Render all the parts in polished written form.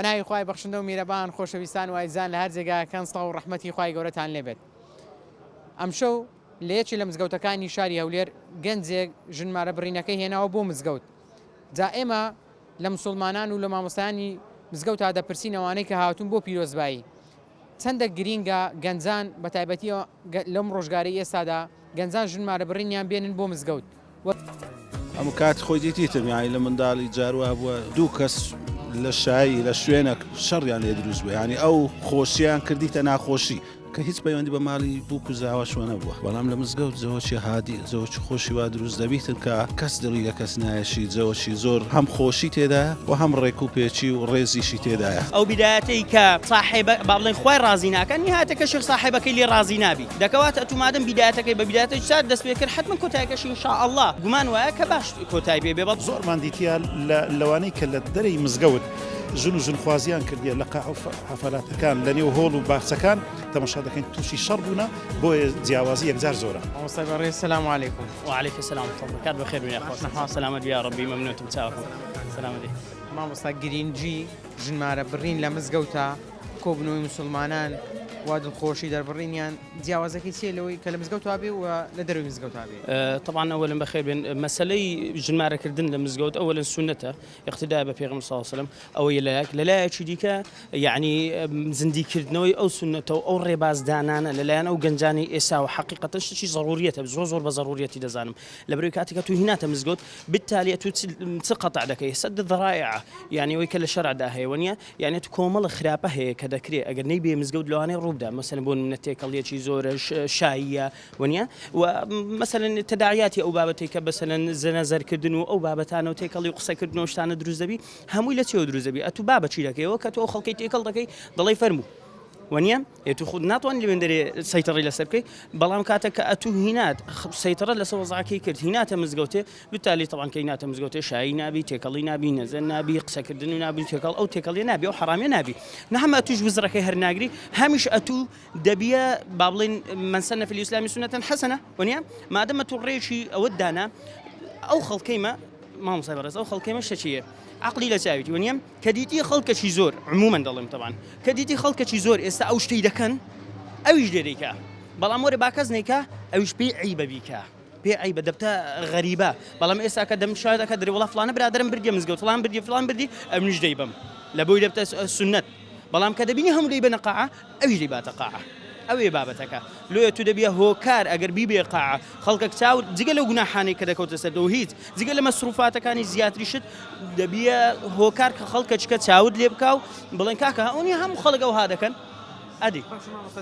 بەناوی خوای بەخشندە و میرەبان خۆشەویستان و ئایزان لە هەر جێگاکان سڵاو و ڕەحمەتی خوای گەورەتان لێبێت. ئەمشەو لە یەکی لە مزگەوتەکانی شاری هەولێر گەنجێک ژنمارە بڕینەکەی هێناوە بۆ مزگەوت. جا ئێمە لە مسلمانان و لە مامۆستایانی مزگەوت دەپرسینەوانەی کە هاتوون بۆ پیرۆزبایی چەندە گرینگە گەنجان بە تایبەتیەوە لەم ڕۆژگاری ئێستادا گەنجان ژنمارە بڕینیان بێنن بۆ مزگەوت. ئەمە کات خۆی دیتیتم یانی لە منداڵی جاروە بووە دوو کەس لە شایی لە شوێنە شەڕیان لێ دروست بووە ینی ئەو خۆشییان کردیتە ناخۆشی کە هیچ پەیوەندی بە ماڵی بووک و زاوەشوە نەبووە بەڵام لە مزگەوت زەوەی هادی زەوەی خۆشی وا دروست دەبیتن کە کەس دڵی لە کەس نایەشی جەوەشی زۆر هەم خۆشی تێدا و هەم ڕێک و پێچی و ڕێزیشی تێدایە. ئەو بدایەتەی کە صاحب با بڵێن خۆی ڕازی ناکەن نهاتەکە شێخ صاحبەکەی لێ ڕازی نابی دەکەواتە ئەتومادەم بدایەتەکەی بە بدایەتەی سات دەست پێ کرد حتمما کۆتاییەکەش ئینشاءالله گومان وایە کە باش کۆتایی بێ بێ زۆرمان دیتیا لەوانەی کە لە دەرەی مزگەوت ژن و ژنخوازیان کردیە لە قاع و حەفەلاتەکان لە نێو هۆڵ و باخچەکان تەماشا دەکەین تووشی شەڕ بوونە بۆیە جیاوازی یەکجار زۆرە. مامۆستا بەڕێز سەلام عەلەیکوم. وعليكم السلام ورحمة الله وبركاته بخير ويا أخوة نحن سلامة يا ربي ممنوتم تساوكم سلامة. مامۆستا گرینجی ژنمارە بڕین لە مزگەوتە کۆبنەوەی مسلمانان وا دڵخۆشی دەربڕینیان جیاوازەکەی چیە لەوەی کە لە مزگەوتوا بێ و لە دەروی مزگەوتوا بێ؟ طبعا أولا بخير بين مسألة جنمارة كردن لمزجوت أولا سنته اقتداء ببيغمبر صلى الله عليه وسلم أو لا شديك يعني زندي كردنوي أو سنته أو رباز دانانا للانا أو جنجاني إساء حقيقة شيء ضروريته زور بضرورية دزانم لبريكاتك تو هنا تمزجوت بالتالي تقطع دك سد الذرائع يعني ويكل الشرع ده هي ونيا يعني تكومل خرابة هي كذا كري أجر نبي مزجود لواني روبدا مثلا بون من التيكالية شيء زور شاية ونيا ومثلا التداعيات أو بابتك مثلا زنازر كردنو أو بابتان أو تيكالي قصة كردنو شتان دروزبي هم ولا تيو دروزبي أتو بابا شيء لك وكتو خلقي تيكال دكي ضلي فرمو ونيا يتخذ ناتوان اللي من دري سيطرة إلى سبكي بلام كاتك أتو هنات سيطرة لسوا زعكي كرد هنات مزجوته بالتالي طبعا كينات مزجوته شاي نبي تيكالي نبي نزل نبي قصة كردنو نبي تيكال أو تيكالي نبي أو حرامي نبي نحن أتو جوزرك هرناجري همش أتو دبيا بابلين من سنة في الإسلام سنة حسنة ونيا ما دام توريشي أو الدانا أو خلقيمة ما هو صبر أو خلقيمة شتيه عقلي لا ساويتي ونيم كديتي خلق شي زور عموما ضلم طبعا كديتي خلق شي زور استا او شتي دكن او يجدريكا بالامور باكزنيكا او شبي عيبه بيكا بي عيبه دبتا غريبه بالام اسا كدم شاهد كدري والله فلان برادر برجي مزقوت فلان بردي ام نجديبم لبوي دبتا السنه بالام كدبيني هم لي بنقاعه او يجيبات قاعه أو بابتك لو يتدبيه هو كار أجر بيبي قاعة خلقك تاو زي لو جناحاني كذا كوت سدوهيت زي لما مصروفاتك كاني زيادة ريشت دبيه هو كار خلقك كتاود ليبكاو بلنكاكا أوني هم خلقوا هذا كان أدي.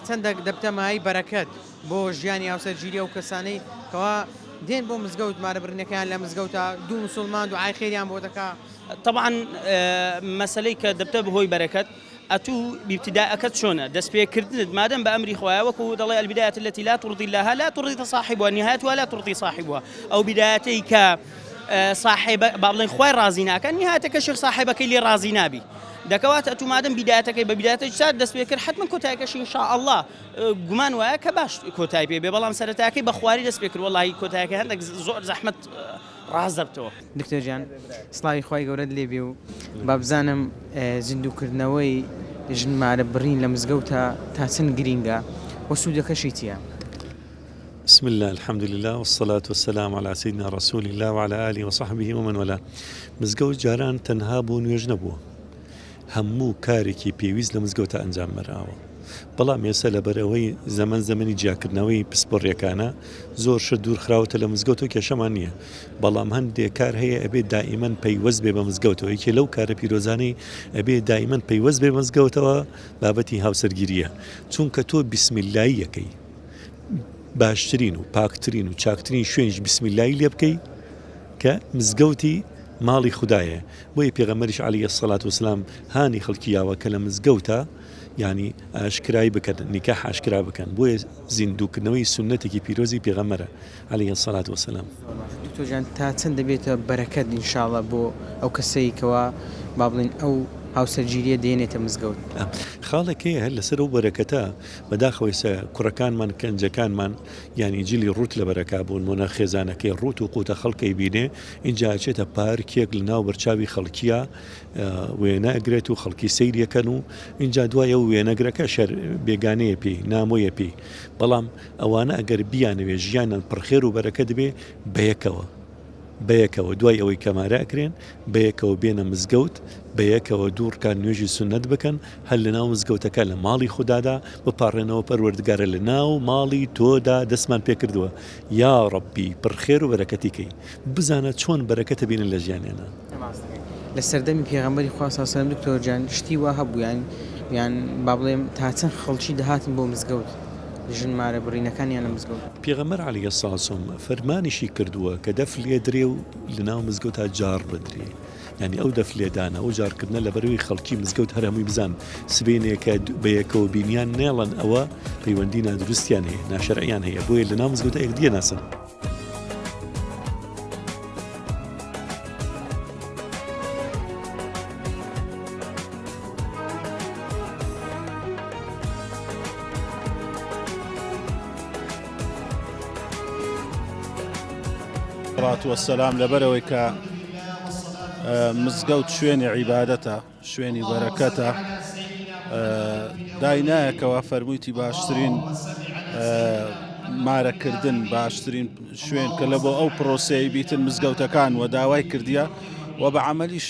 چەندێک دەبتە مای بەرەکەت بۆ ژیانی هاوسەرگیری و کەسانەی کەوا دێن بۆ مزگەوت مارە بڕینەکەیان لە مزگەوتە دوو مسلمان دوعای خێریان بۆ دەکا. طبعا مسألة كدبتة بهوي بركات أتو بابتداء كتشونا دس بيه كردد مادام بأمر إخوة وكو ضلي البداية التي لا ترضي الله لا ترضي صاحبها النهاية ولا ترضي صاحبها أو بدايتي ك صاحب بابلين خوي رازينا كان نهايتك الشيخ صاحبك اللي رازينا بي دكوات أتو مادام بدايتك ببدايتك ساد دس بيه كر حتما كوتايكش إن شاء الله جمان وياك باش كوتاي بيه ببلام سرتاكي بخواري دس بيه والله كوتايك عندك زور زحمة ڕازدەبتەوە. دکتۆر جیان سڵاوی خوای گەورەت لێبێ و بابزانم زیندووکردنەوەی ژنمارە بڕین لە مزگەوتە تا چەند گرینگە و سوودەکەشی چییە؟ بسم الله الحمد لله والصلاة والسلام على سيدنا رسول الله وعلى آله وصحبه ومن والاه. مزگەوت جاران تەنها بوو نوێژ نەبووە هەموو کارێکی پێویست لە مزگەوتە ئەنجام مەراوە بەڵام ێستا لەبەرەوەی زەمانی جیاکردنەوەی پسپۆڕیەکانە زۆر شت دوورخراوەتە لە مزگەوت و کێشەمان نییە بەڵام هەندێک کار هەیە ئەبێت دائیمەن پەیوەست بێ بە مزگەوتەوە یەکێ لەو کارە پیرۆزانەی ئەبێت دائیمەن پەیوەست بێ مزگەوتەوە بابەتی هاوسەرگیریە چونکە تۆ بیسمیلایی یەکەی باشترین و پاکترین و چاکترین شوێنیش بیسمیلایی لێ بکەی کە مزگەوتی ماڵی خوددایە بۆیە پێغەمبەریش عەلەیهی السەڵات وەسەلام هانی خەڵکیاوە کە لە مزگەوتە يعني أشكراي بكن نكاح أشكرا بكن بوي زندوك نوي سنتك بيروزي بيغمرة عليه الصلاة والسلام. دكتور جان تا چەند دەبێتە بەرەکەت إن شاء الله بۆ ئەو کەسەی کەوا با بڵێن ئەو هاوسەرگیریە دێنێتە مزگەوت. خاڵێک هەیە هەر لەسەر و بەرەکەتە بەداخەوەی کوڕەکانمان کەنجەکانمان ینی جلی ڕوت لە بەرەکا بوون مۆنە خێزانەکەی ڕوت و قوتە خەڵکەی بینێ اینجا چێتە پارکێک لە ناو بەرچاوی خەڵکیە وێنەگرێت و خەڵکی سەیریەکەن و اینجا دوایە و وێنەگرەکە شەر بێگانەیە پێی نامۆیە پێی بەڵام ئەوانە ئەگەر بیانەوێ ژیانان پڕخێر و بەرەکە دەبێ بەیەکەوە دوای ئەوەی کەماراکرێن بەیەکەوە بێنە مزگەوت بەیەکەوە دوورکان نوێژی سنت بکەن هەر لە ناو مزگەوتەکە لە ماڵی خوددادا بپارڕێنەوە پەروەردگارە لە ناو ماڵی تۆدا دەستمان پێکردووە یا ڕەبی پڕخێر و بەرەکەتیکەی بزانە چۆن بەرەکەتە بینن لە ژیانێنە. لە سەردەمی پێغەمبەری خوا صلی الله علیه و سلم دکتۆر جان شتی وا هەبوو یان با بڵێم تا چەند خەڵکی دەهاتن بۆ مزگەوت ژنمارە بڕینەکانیان لە مزگەوت. پێغەمبەر عەلەیهی السەلام فەرمانیشی کردووە کە دەف لێ درێ و لە ناو مزگەوتا جار بدرێ ینی ئەو دەف لێدانە ئەو جارکردنە لە بەرەوەی خەڵکی مزگەوت هەر هەمووی بزان سبێنێکە بەیەکەوە بینیان نێڵن ئەوە پەیوەندی نادروستیان هەیە ناشەرعیان هەیە بۆیە لە ناو مزگەوتە یەکدیە ناسن. والسلام لەبەرەوەی کە مزگەوت شوێنی عیبادەتە شوێنی بەرەکەتە داینایەکەوە فەرموویتی باشترین مارەکردن باشترین شوێن کە لە بۆ ئەو پرۆسەی بیتن مزگەوتەکان و داوای کردیە و بە عەمەلیش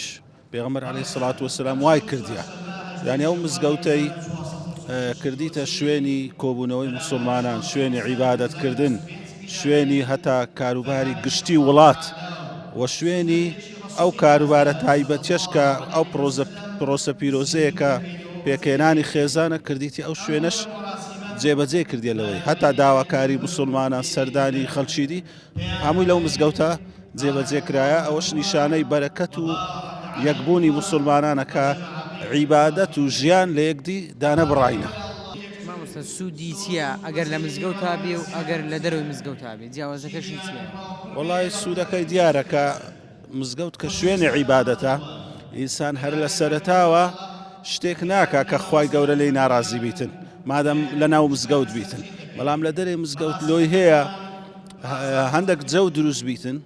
پێغەمبەر عەلەیهی السەڵات وەسەلام وای کردیە یعنی ئەو مزگەوتەی کردیتە شوێنی کۆبوونەوەی موسڵمانان شوێنی عیبادەتکردن شوێنی هەتا کاروباری گشتی وڵات و شوێنی ئەو کاروبارە تایبەتیەش کە ئەو پرۆسە پیرۆزەیە کە پێکێنانی خێزانە کردیتی ئەو شوێنەش جێبەجێ کردی لەوەی هەتا داواکاری موسڵمانان سەردانی خەڵکیدی هەمووی لەو مزگەوتە جێبەجێ کرایە ئەوەش نیشانەی بەرەکەت و یەکبوونی موسڵمانانە کە عیبادەت و ژیان لە یەکدی دانە بڕاینە. سوودی چییە ئەگەر لە مزگەوتا بێ و ئەگەر لە دەرەوەی مزگەوتا بێ جیاوازەکەشی چییە؟ وەڵای سوودەکەی دیارە کە مزگەوت کە شوێنی عیبادەتە ئینسان هەر لە سەرەتاوە شتێک ناکە کە خوای گەورە لێی ناڕازی بیتن مادەم لە ناو مزگەوت بیتن بەڵام لە دەرێ مزگەوت لۆی هەیە هەندێک جەو دروست بیتن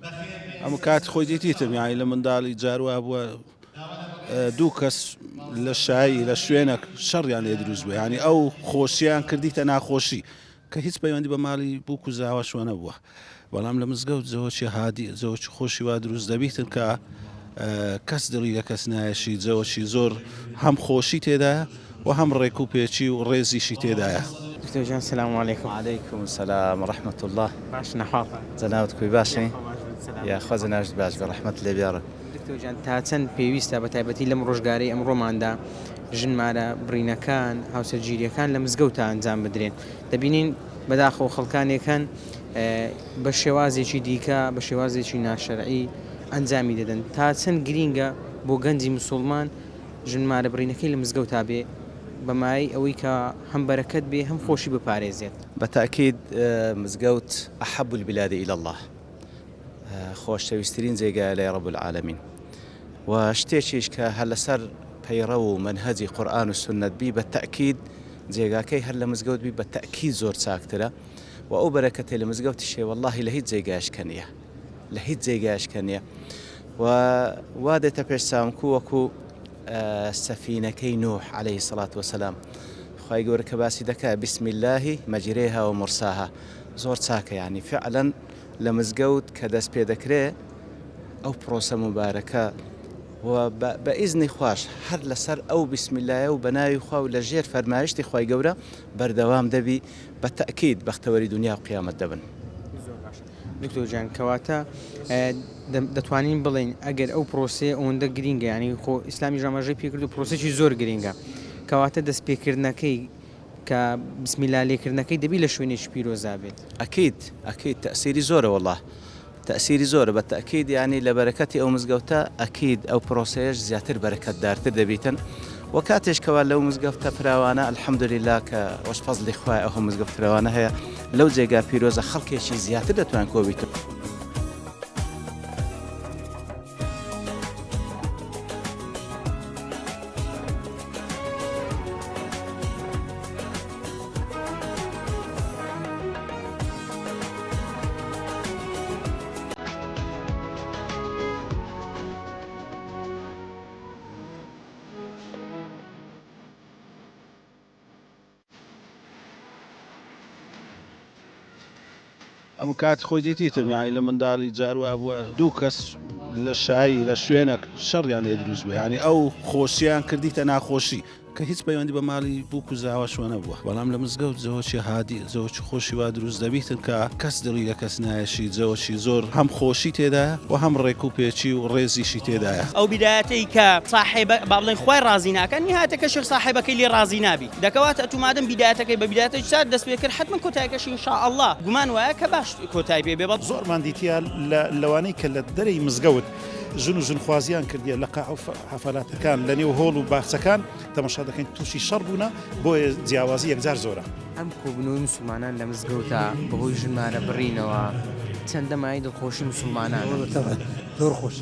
ئەم کات خۆی دیتیتم یانی لە منداڵی جاروە بووە دوو کەس لە شایی لە شوێنە شەڕیان لێ دروست بووە ینی ئەو خۆشییان کردیتە ناخۆشی کە هیچ پەیوەندی بە ماڵی بووک و زاوە شوێنە بووە بەڵام لە مزگەوت زەوەی هادی زەوەی خۆشی وا دروست دەبیتن کە کەس دڵی لە کەس نایەشی جەوەشی زۆر هەم خۆشی تێدایە و هەم ڕێک و پێچی و ڕێزیشی تێدایە. دکتۆر جان سلام علیکم. وعلیکم السلام ورحمة الله. باش نەحاڵ جەناوت کوی باشی یا خۆ جەناوت باش بە ڕەحمەت لێ بیارە. دکتۆر جان تا چەند پێویستە بە تایبەتی لەم ڕۆژگارەی ئەمڕۆماندا ژنمارە بڕینەکان هاوسەرگیریەکان لە مزگەوتە ئەنجام بدرێن دەبینین بەداخەوە خەڵکانێکان بە شێوازێکی دیکە بە شێوازێکی ناشەرعی ئەنجامی دەدەن تا چەند گرینگە بۆ گەنجی موسڵمان ژنمارە بڕینەکەی لە مزگەوتا بێ بەمای ئەوەی کە هەم بەرەکەت بێ هەم خۆشی بپارێزێت. بەتاکید مزگەوت ئەحەب البلاد إلى الله خۆشەویستترین جێگایە لای ڕەب العالەمین و شتێکیش کە هەر لەسەر پەیڕە و منهەجی قورئان و سنت بی بە تەکید جێگاکەی هەر لە مزگەوت بی بە تەکید زۆر چاکترە و ئەو بەرەکەتێ لە مزگەوتی شێ وەڵڵاهی لە هیچ جێگایشکە نییە لە هیچ جێگایشکە نییە و وا دێتە پێش سامکو وەکو سەفینەکەی نوح عەلەیهی السەڵات وەسەلام خوای گەورە کە باسی دەکا بسم الله مەجرێها و مرساها زۆر چاکە یعنی فعلا لە مزگەوت کە دەست پێ دەکرێ ئەو پرۆسە مبارەکە و بە ئیزنی خوش هەر لەسەر ئەو بسم الله و بەناوی خوا و لە ژێر فەرمایشتی خوای گەورە بەردەوام دەبی بە تەکید بەختەوەری دنیا و قیامەت دەبن. دکتۆر جان کەواتە دەتوانین بڵین ئەگەر ئەو پرۆسێ ئەوەندە گرینگە ینی خۆ ئیسلامی ژاماژەی پێکرد و پرۆسێکی زۆر گرینگە کەواتە دەستپێکردنەکەی کە بسم الله لێکردنەکەی دەبی لە شوێنێکی پیرۆزا بێت. ئەکید تەسیری زۆرە وەڵڵاه تأثیری زۆرە بە تەکید ینی لە بەرەکەتی ئەو مزگەوتە ئەکید ئەو پرۆسەیەش زیاتر بەرەکەتدارتر دەبیتن و کاتێشکەوە لەو مزگەفتە فراوانە الحەمدولیلا کە وەش فەزلی خوای ئەو مزگەفت فراوانە هەیە لەو جێگا پیرۆزە خەڵکێکی زیاتر دەتوان کۆبیتن. ئەم کات خۆی دیتیتم یانی لە منداڵی جاروە بووە دوو کەس لە شایی لە شوێنە شەڕیان لێ دروست بوو ینی ئەو خۆشییان کردیتە ناخۆشی کە هیچ پەیوەندی بە ماڵی بووک و زاوەشوە نەبووە بەڵام لە مزگەوت زەوەی هادی زەوەی خۆشی وا دروست دەبیتن کە کەس دڵی لە کەس نایەشی جەوەشی زۆر هەم خۆشی تێدایە و هەم ڕێک و پێچی و ڕێزیشی تێدایە ئەو بیدایەتەی کە صاحب با بڵێن خۆی ڕازی ناکەن نهاتەکە شێخ صاحبەکەی لێ ڕازی نابی دەکەواتە ئەتومادەم بیدایەتەکەی بە بیدایەتەی سات دەست پێ کرد حتمما کۆتاییەکەشی ئینشاءالله گومان وایە کە باش کۆتایی پێ بێ بەڵام زۆرمان دیتیا لەوانەی کە لە دەرەی مزگەوت ژن و ژنخوازیان کردیە لە قاع و حەفەلاتەکان لە نێو هۆڵ و باخچەکان تەماشا دەکەین تووشی شەڕ بوونە بۆیە جیاوازی یەکجار زۆرە ئەم کۆبنەوەی مسلمانان لە مزگەوتە بەهۆی ژنمارە بڕینەوە چەندە مای دڵخۆشی مسلمانان زۆر خۆش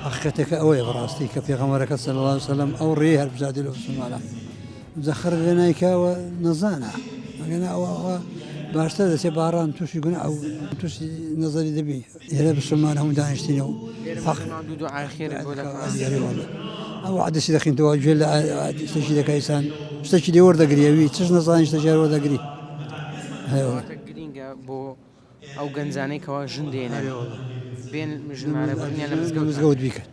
حقیقەتەکە ئەوەیە بەڕاستی کە پێغەمبەرەکە صلی الله علیه وسلم ئەو ڕێی هەر بزادی لە مسلمانان زەخر لێ نایکاوە نەزانە ئەگەنا ئەوە باشتر دەچێ باڕان تووشی گونا ئەو تووشی نەزەری دەبی هێرە مسلمان هەموو دانیشتینە و ئەو عادەسی دەخینەوە گوێ لە شتێکی دەکایسان شتێکی لێ وەردەگریەوی چش نەزانی شتێکی وەردەگری گرینگە بۆ ئەو گەنجانەی کەوا ژن دێنە بێن ژنمارە بڕینیان لە مزگەوت بیکەن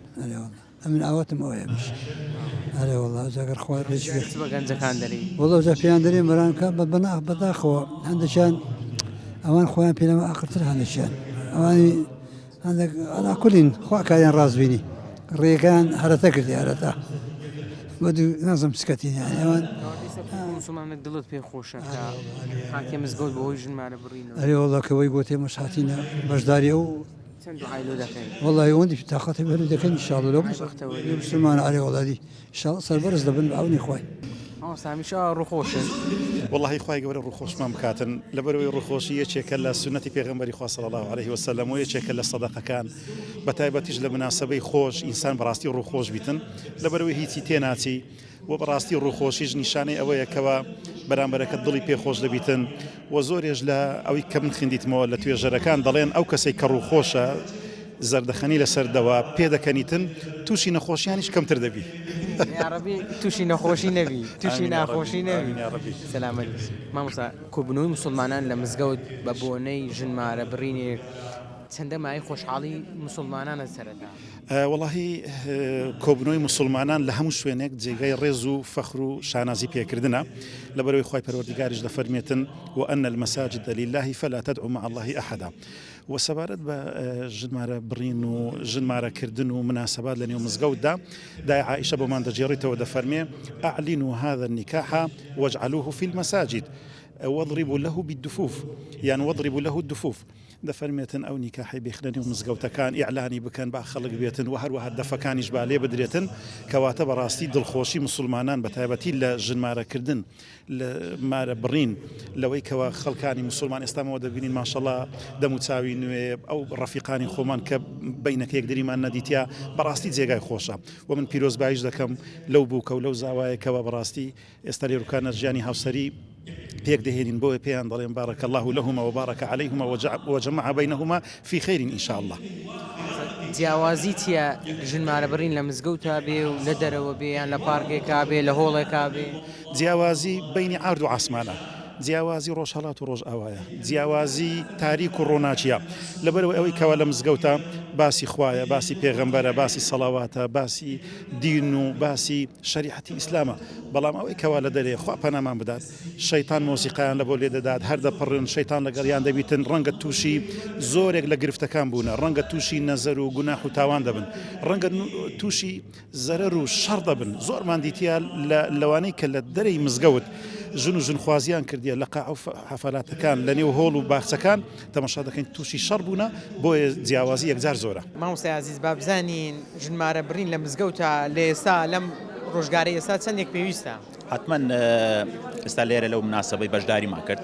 ئەمن ئاواتم ئەوەیە بش ئەرێ وڵا جاگەر خوار بە گەنجەکان دەری وڵە جا پێیان دەرێ مەرانکە بە بەناخ بەداخەوە هەندێکیان ئەوان خۆیان پێلەمە ئاخرتر هەندێکیان ئەوانی هەندێک ئەلاکولین خوا کاریان ڕازبینی ڕێگان هەرەتە کردی هەرەتا بە دوو نازم سکەتینیان ئەوان مسلمانێک دڵت پێ خۆشە کە حاکێ مزگەوت بەهۆی ژنمارە بڕینەوە ئەرێ وڵاکەوەی بۆ تێمەش هاتینە بەشداری ئەو چەند دوعای دەکەین والله ئەوەندی تااقەتی بەرو دەکەن ئینشاءالله لەو مسلمانە ئەرێ وڵادی ئینشاءالله سەربەرز دەبن بە ئەونی خوای سامیشە ڕووخۆشن والله خوای گەورە ڕووخۆشمان بکاتن لەبەرەوەی ڕووخۆشی یەکێکە لە سنەتی پێغەمبەری خوا صلی الله عليه وسلم و یەکێکە لە سەدەقەکان بە تایبەتیش لە مناسبەی خۆش ئینسان بەڕاستی ڕووخۆش بیتن لەبەرەوەی هیچی تێناچی و بەڕاستی ڕووخۆشیش نیشانەی ئەوەیە کەوە بەرامبەرەکە دڵی پێخۆش دەبیتن و زۆرێژ لە ئەوەی کە من خوێندیتمەوە لە توێژەرەکان دەڵێن ئەو کەسێک کە ڕووخۆشە زەردەخەنی لەسەردەوە پێدەکەنیتن تووشی نەخۆشیانیش کەمتر دەبی عربی تووشی نەخۆشی نەبی تووشی ناخۆشی نەبی سەلامەت مامۆستا کۆبنەوەی مسلمانان لە مزگەوت بە بۆنەی ژنمارە بڕینێ چەندە مای خۆشحاڵی مسلمانانە سەرەتا وەڵاهی کۆبنەوەی مسلمانان لە هەموو شوێنێک جێگای ڕێز و فەخر و شانازی پێکردنە لەبەرەوەی خوای پەروەردیگاریش دەفەرمێتن وأن المساجد لله فلا تدعوا مع الله أحدا وسەبارەت بە ژنمارە بڕین و ژنمارەکردن و مناسبات لە نێو مزگەوتدا دای عائشە بۆمان دەجێڕێتەوە دەفەرمێ أعلنوا هذا النكاح واجعلوه في المساجد واضربوا له بالدفوف يعني واضربوا له الدفوف دەفەرمێتن ئەو نیکاحی بێخنەنی و مزگەوتەکان ئیعلانی بکەن با خەڵک بێتن و هەروەها دەفەکانیش با لێ بدرێتن کەواتە بەڕاستی دڵخۆشی مسلمانان بە تایبەتی لە ژنمارەکردن لە مارە بڕین لەوەی کەوە خەڵکانی مسلمان ئێستامەوە دەبینین ماشەڵڵا دەم و چاوی نوێ ئەو ڕەفیقانی خۆمان کە بینەکە یەکدریمان نەدیتیا بەڕاستی جێگای خۆشە و من پیرۆزباییش دەکەم لەو بووکە و لەو زاوایەکەوە بەڕاستی ئێستا لێروکانە ژیانی هاوسەری پێک دەهێنین بۆیە پێیان دەڵێن بارك الله لهما وبارك عليهما وجمع بينهما في خير إن شاء الله جیاوازی چیە ژنمارە بڕین لە مزگەوتە بێ و لە دەرەوە بێ یان لە پارکێکا بێ لە هۆڵێکا بێ جیاوازی بینی عرض و عاسمانە جیاوازی ڕۆژهەڵات و ڕۆژ ئاوایە جیاوازی تاریک و ڕۆناچیە لەبەرەوەی ئەوەی کەوە لە مزگەوتە باسی خوایە باسی پێغەمبەرە باسی سەڵاواتە باسی دین و باسی شریعەتی ئیسلامە بەڵام ئەوەی کەوا لە دەرێ خوا پەنامان بدات شەیتان مۆسیقایان لە بۆ لێ دەدات هەر دەپڕن شەیتان لەگەڵیان دەبیتن ڕەنگە تووشی زۆرێک لە گرفتەکان بوونە ڕەنگە تووشی نەزەر و گوناح و تاوان دەبن ڕەنگە تووشی زەرەر و شەڕ دەبن زۆرمان دیتیا لەوانەی کە لە دەرەی مزگەوت ژن و ژنخوازیان کردیە لە قاع و حەفەلاتەکان لە نێو هۆڵ و باخچەکان تەماشا دەکەین تووشی شەڕ بوونە بۆیە جیاوازی یەکجار زۆرە مامۆستای عەزیز با بزانین ژنمارە بڕین لە مزگەوتە لە ئێستا لەم ڕۆژگارەی ئێستا چەندێک پێویستە حتما ئێستا لێرە لەو مناسبەی بەشداریمان کرد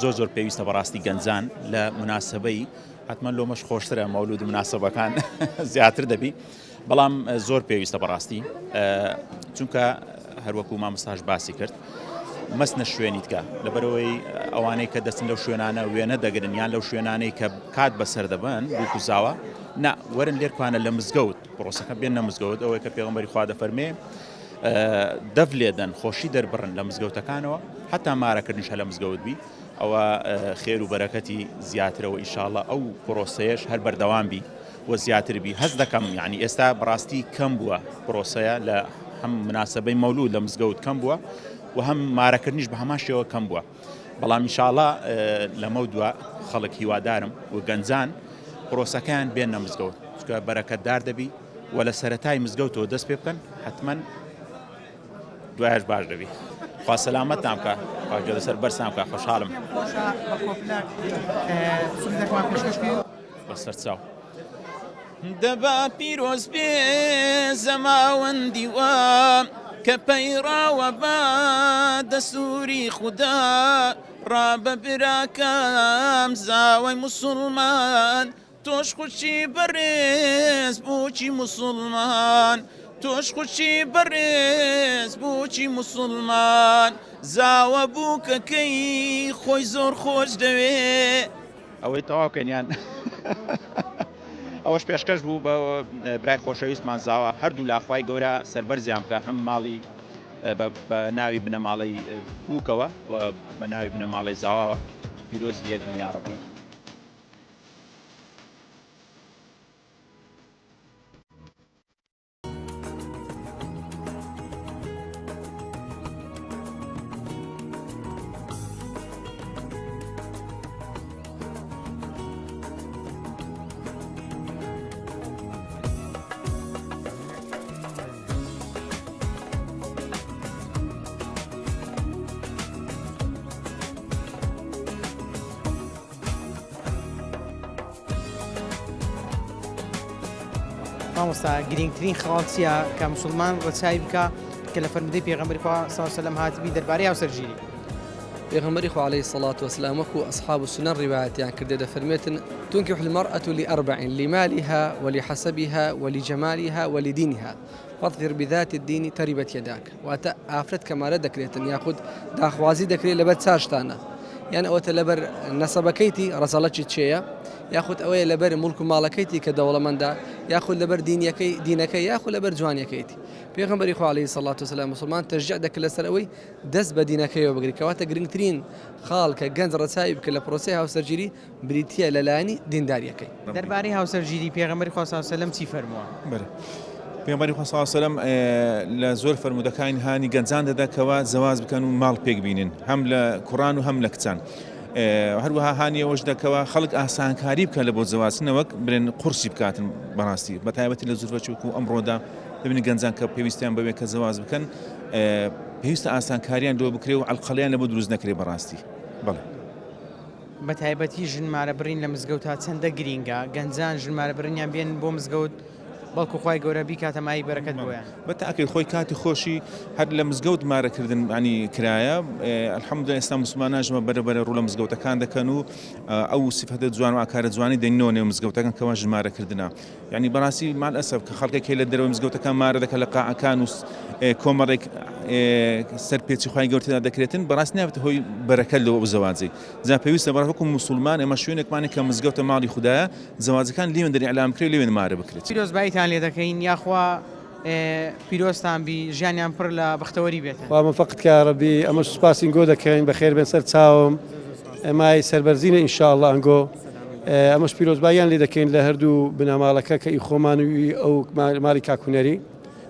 زۆر پێویستە بەڕاستی گەنجان لە مناسبەی حتما لۆمەش خۆشترە مەولود و مناسبەکان زیاتر دەبی بەڵام زۆر پێویستە بەڕاستی چونکە هەروەکو مامۆستاش باسی کرد مەسنە شوێنیتکە لەبەرەوەی ئەوانەی کە دەستن لەو شوێنانە وێنە دەگرن یان لەو شوێنانەی کە کات بەسەر دەبن بووکو زاوە نا وەرن لێرکوانە لە مزگەوت پرۆسەکە بێنە مزگەوت ئەوەی کە پێغەمبەری خوا دەفەرمێ دەف لێدەن خۆشی دەربڕن لە مزگەوتەکانەوە حتا مارەکردنیش لە مزگەوت بی ئەوە خێر و بەرەکەتی زیاترەوە ئینشاءڵڵا ئەو پرۆسەیەش هەر بەردەوام بی و زیاتر بی هەست دەکەم یعنی ئێستا بەڕاستی کەم بووە پرۆسەیە لە هەم مناسبەی مەولود لە مزگەوت کەم بووە و هەم مارەکردنیش بە هەمان شێوە کەم بووە بەڵام ئینشاءڵڵا لەمە دووە خەڵک هیوادارم و گەنجان پرۆسەکەیان بێنە مزگەوت چکە بەرەکەتدار دەبی و لە سەرەتای مزگەوتەوە دەست پێ بکەن حتمەن دوایش باش دەبی خوا سەلامەتتان بکە خواجە لەسەر بەرسان بکە خۆشحاڵم بەسەر چاو دەبا پیرۆز بێ زەماوەندی وە کە پەیڕاوە بە دەسووری خودا ڕابە براکەم زاوای موسڵمان تۆش خوشی بەڕێز بۆچی موسڵمان تۆش خوشی بەڕێز بۆچی موسڵمان زاوە بووکەکەی خۆی زۆر خۆش دەوێ ئەوەی تەواوکەنیان ئەوەش پێشکەش بوو بە برای خۆشەویستمان زاوە هەردوو لاخوای گەورە سەربەرزیان بکە هەم ماڵی بە ناوی بنەماڵەی بووکەوە و بە ناوی بنەماڵەی زاواوە پیرۆز لێدن یا ڕەبی مامۆستا گرنگترین خاڵچیە کە موسڵمان ڕەچاوی بکە کە لە فەرمودەی پێغەمبەری خوا صلی الله علیه و سلم هاتبی دەربارەی هاوسەرگیری پێغەمبەری خوا عەلەیهی سەڵات وەسەلام وەکو ئەسحاب السنن ڕیوایەتیان کردێ دەفەرمێتن تنكح المرأة لأربع لمالها ولحسبها ولجمالها ولدينها فاظفر بذات الدين تربت يداك واتە ئافرەت کەمارە دەکرێتن یاخود داخوازی دەکرێت لەبەر چاشتانە یان ئەوەتە لەبەر نەسەبەکەیتی ڕەسەڵەکی چێیە یاخود ئەوەیە لەبەر مڵک و ماڵەکەیتی کە دەوڵەمەندە یاخود لەبەر دینەکەی یاخود لەبەر جوانیەکەیتی پێغەمبەری خوا عەلەیهی سەڵات وسەلام موسڵمان تەشجیع دەکرد لەسەر ئەوەی دەست بە دینەکەیەوە بگریت کەواتە گرنگترین خاڵ کە گەنج ڕەچاوی بکە لە پرۆسەی هاوسەرگیری بریتیە لەلایەنی دینداریەکەی دەربارەی هاوسەرگیری پێغەمبەری خوا صلی الله علیه و سلم چی فەرمووە پێغەمبەری خوا صلی الله علیه و سلم لە زۆر فەرمودەکانی هانی گەنجان دەدا کەوا زەواج بکەن و ماڵ پێک بینن هەم لە کوڕان و هەم لە کچان هەروەها هانیەوەش دەکەوە خەڵک ئاسانکاری بکە لە بۆ زەواجنەوەک برێن قورسی بکاتن بەڕاستی بە تایبەتی لە زوورفەچووک و ئەمڕۆدا ببینن گەنجان کە پێویستیان بەوێ کە زەواج بکەن پێویستە ئاسانکاریان لۆ بکرێ و عەڵقەڵیان لە بۆ دروست نەکرێ بەڕاستی بەڵێ بە تایبەتی ژنمارە بڕین لە مزگەوتە چەندە گرینگە گەنجان ژنمارە بڕینیان بێن بۆ مزگەوت بەڵکو خوای گەورە بیکاتە مای بەرەکەت بۆیان بەتاکید خۆی کاتی خۆشی هەر لە مزگەوت مارەکردن ینی کرایە ئەلحەمدولیلا ئێستا موسڵمانانژمە بەرەبەرە ڕوو لە مزگەوتەکان دەکەن و ئەو سیفەتە جوان و ئاکارە جوانی دەینەوە نێو مزگەوتەکان کەوا ژمارەکردنە یعنی بەڕاستی مال ئەسەب کە خەڵکێکی لە دەرەوە مزگەوتەکان مارە دەکە لە قاعەکان و کۆمەڕێک سەر پێچی خوای گەورەدا دەکرێتن بەڕاست نابێت هۆی بەرەکەت لەوە بۆ زەواجی جا پێویستە بەڕاستی وەکو موسڵمان ئێمە شوێنێکمانێک کە مزگەوتە ماڵی خوددایە زەواجەکان لێوێن دەری ئەعلام کرێ لێوێن مارە بکرێت پیرۆزباییتان لێ دەکەین یاخوا پیرۆستان بی ژیانیان پڕ لە بەختەوەری بێتن من فقط کە ڕەبی ئەمە سوپاسین گۆ دەکەین بەخێر بێن سەر چاوم ئەمای سەربەرزینە ئینشاءڵڵا ئەنگۆ ئەمەش پیرۆزباییان لێ دەکەین لە هەردوو بنەماڵەکە کە ئیخۆمان و ئەو ماڵی کاکوونەری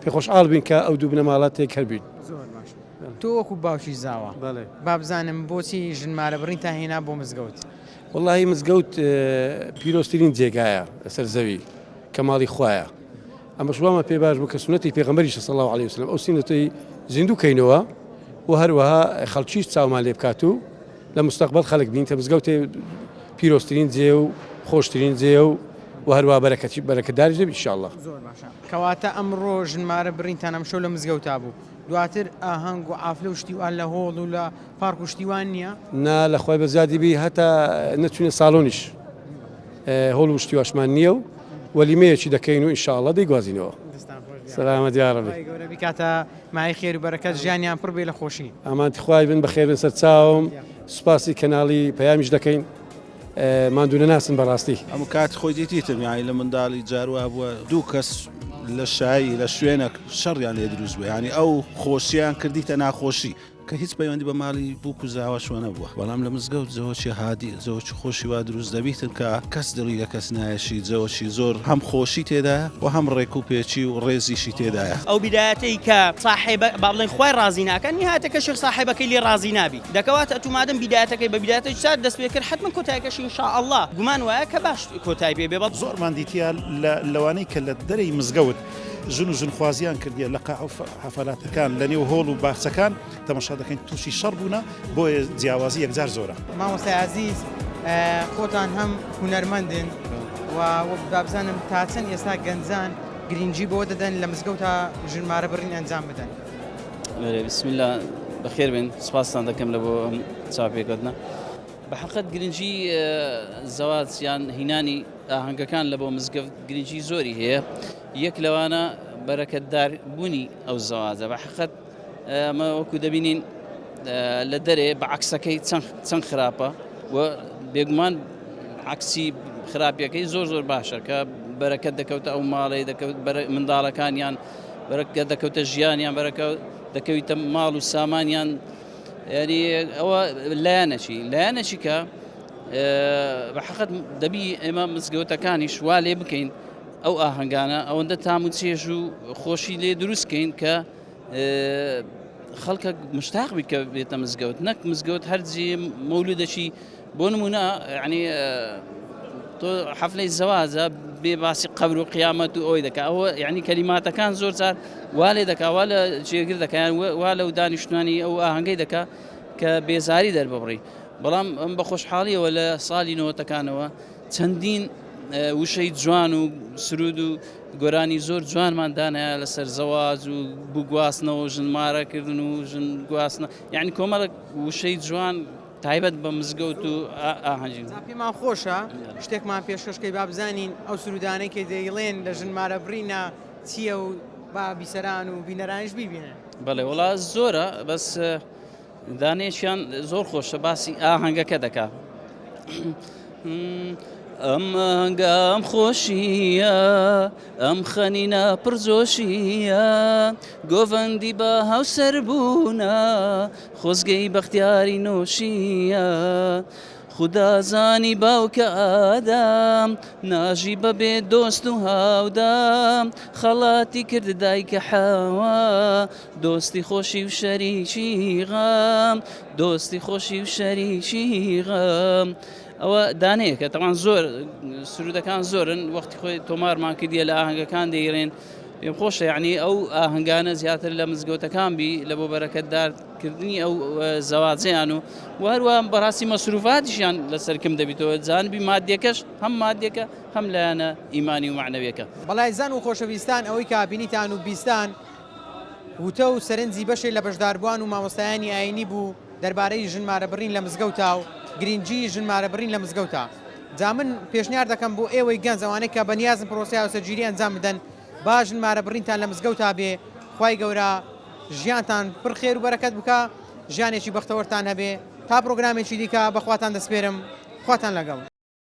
پێ خۆشحاڵ بین کە ئەو دوو بنەماڵات تێک هەربین تۆ وەکو باوکی زاوە با بزانم بۆچی ژنمارە بڕین تا هێنا بۆ مزگەوت وەڵڵاهی مزگەوت پیرۆستترین جێگایە لەسەر زەوی کە ماڵی خوایە ئەمە شوامە پێ باش بوو کە سنەتی پێغەمبەری صلی الله علیه وسلم ئەو سینەتەی زیندوو کەینەوە و هەروەها خەڵکیش چاومان لێ بکات و لە مستەقبەل خەڵک بین کە مزگەوتێ پیرۆستترین جێ و خۆشترین جێ و هەروە بەرەکەتداری دەبێت ئینشاءڵڵا زۆر باشە کەواتە ئەمڕۆ ژنمارە بڕینتان ئەمشەو لە مزگەوتا بوو دواتر ئاهەنگ و ئافلە و شتیوان لە هۆڵ و لە پارک و شتیوان نییە نا لە خۆی بەزیادی بی هەتا نەچوونە ساڵۆنیش هۆڵ و شتیواشمان نییە و وەلیمەیەکی دەکەین و ئینشاءڵڵا دەیگوازینەوە سەلامەت یا ڕەبی گەورە بیکاتە مای خێر و بەرەکەت ژیانیان پڕ بێ لە خۆشی ئامانتی خوای بن بەخێر بن سەر چاوم سوپاسی کەناڵی پەیامیش دەکەین ماندوو نەناسن بەڕاستی ئەمە کات خۆی دیتیتم یانی لە منداڵی جاروە بووە دوو کەس لە شایی لە شوێنە شەڕیان لێ دروست بوو ینی ئەو خۆشییان کردیتە ناخۆشی کە هیچ پەیوەندی بە ماڵی بووک و زاوەشوە نەبووە بەڵام لە مزگەوت زەوەی هادی زەوەی خۆشی وا دروست دەبیتن کە کەس دڵی لە کەس نایەشی جەوەشی زۆر هەم خۆشی تێدا و هەم ڕێک و پێچی و ڕێزیشی تێدایە ئەو بیدایەتەی کە صاحب با بڵێن خۆی ڕازی ناکەن نهاتەکە شێخ صاحبەکەی لێ ڕازی نابی دەکەواتە ئەتومادەم بیدایەتەکەی بە بیدایەتەی سات دەست پێ کرد حتمما کۆتاییەکەشی ئینشاءالله گومان وایە کە باش کۆتایی پێ بێ بەڵام زۆرمان دیتیا لەوانەی کە لە دەرەی مزگەوت ژن و ژنخوازیان کردیە لە قاع و حەفەلاتەکان لە نێو هۆڵ و باخچەکان تەماشا دەکەین تووشی شەڕ بوونە بۆیە جیاوازی یەکجار زۆرە. مامۆستای عەزیز خۆتان هەم هونەرمەندن و بابزانم تا چەند ئێستا گەنجان گرنگی بۆ دەدەن لە مزگەوت تا ژنمارە بڕین ئەنجام بدەن. بسم الله بەخێر بن سپاسان دەکەم لە بۆ ئەم چاپێکەوتنە بەحەقەت گرنگی زەواج یان هینانی ئاهەنگەکان لە بۆ مزگەوت گرنگی زۆری هەیە یەک لەوانە بەرەکەتدار بوونی ئەو زەواجە بەحەقەت ئەمە وەکو دەبینین لە دەرێ بە عەکسەکەی چەند خراپە و بێگومان عەکسی خراپیەکەی زۆر باشە کە بەرەکەت دەکەوتە ئەو ماڵی دەکەوت منداڵەکانیان بەرەکەت دەکەوتە ژیانیان دەکەویتە ماڵ و سامانیان یعنی ئەوە لایەنەچی کە بەحەقەت دەبی ئێمە مزگەوتەکانیش وا لێ بکەین ئەو ئاهەنگانە ئەوەندە تام و چێژ و خۆشی لێ دروستکەین کە خەڵکە مشتاق بی کە بێتە مزگەوت نەک مزگەوت هەرجی مەولودەشی بۆ نمونە یعنی تۆ حەفلەی زەواجە بێ باسی قەبر و قیامەت و ئەوەی دەکات ئەوە یعنی کەلیماتەکان زۆر جار وا لێ دەکات وا لە جێگر دەکەیان وا لەو دانیشتوانی ئەو ئاهەنگەی دەکات کە بێزاری دەرببڕی بەڵام ئەم بە خۆشحاڵیەوە لە ساڵی نەوەتەکانەوە چەندین وشەی جوان و سرود و گۆرانی زۆر جوانمان دانایە لەسەر زەواج و بگواستنەوە و ژنمارەکردن و ژن گواستنە یعنی کۆمەڵک وشەی جوان تایبەت بە مزگەوت و ئاهەنگی پێمان خۆشە شتێکمان پێشکەشکەی با بزانین ئەو سرودانەی کە دەیڵێن لە ژنمارە بڕینە چییە و با بیسەران و بینەرانیش بیبینن. بەڵێ وڵا زۆرە بەس دانێشیان زۆر خۆشە باسی ئاهەنگەکە دەکات. ئەم ئاهەنگام خۆشیە ئەم خەنینە پڕزۆشیە گۆڤەندی بە هاوسەر بوونە خۆزگەی بەختیاری نۆشیە خودازانی باوکە ئادام ناژی بەبێ دۆست و هاودام خەڵاتی کرد دایکە حەوا دۆستی خۆشی و شەریکی غام دۆستی خۆشی و شەریکی غام ئەوە دانەیە کە تەوان زۆر سرودەکان زۆرن وەختی خۆی تۆمارمان کردیە لە ئاهەنگەکان دەیڕێن پێم خۆشە یعنی ئەو ئاهەنگانە زیاتر لە مزگەوتەکان بی لە بۆ بەرەکەتدارکردنی ئەو زەواجیان و هەروە بەڕاستی مەسروفاتیشیان لەسەر کەم دەبیتەوە جانبی مادیەکەش هەم مادیەکە هەم لایەنە ئیمانی و معنەویەکە. بەڵای زان و خۆشەویستان ئەوەی کە بینیتان و بیستان وتە و سەرنجی بەشێک لە بەشداربووان و مامۆستایانی ئاینی بوو دەربارەی ژنمارە بڕین لە مزگەوتا و گرنگی ژنمارە بڕین لە مزگەوتە. جا من پێشنیار دەکەم بۆ ئێوەی گەنج ئەوانەی کە بەنیازم پرۆسەی هاوسەرگیری ئەنجام بدەن با ژنمارە بڕینتان لە مزگەوتا بێ خوای گەورە ژیانتان پڕ خێر و بەرەکەت بکە ژیانێکی بەختەوەرتان هەبێ تا پرۆگرامێکی دیکە بەخواتان دەسپێرم خواتان لەگەڵ.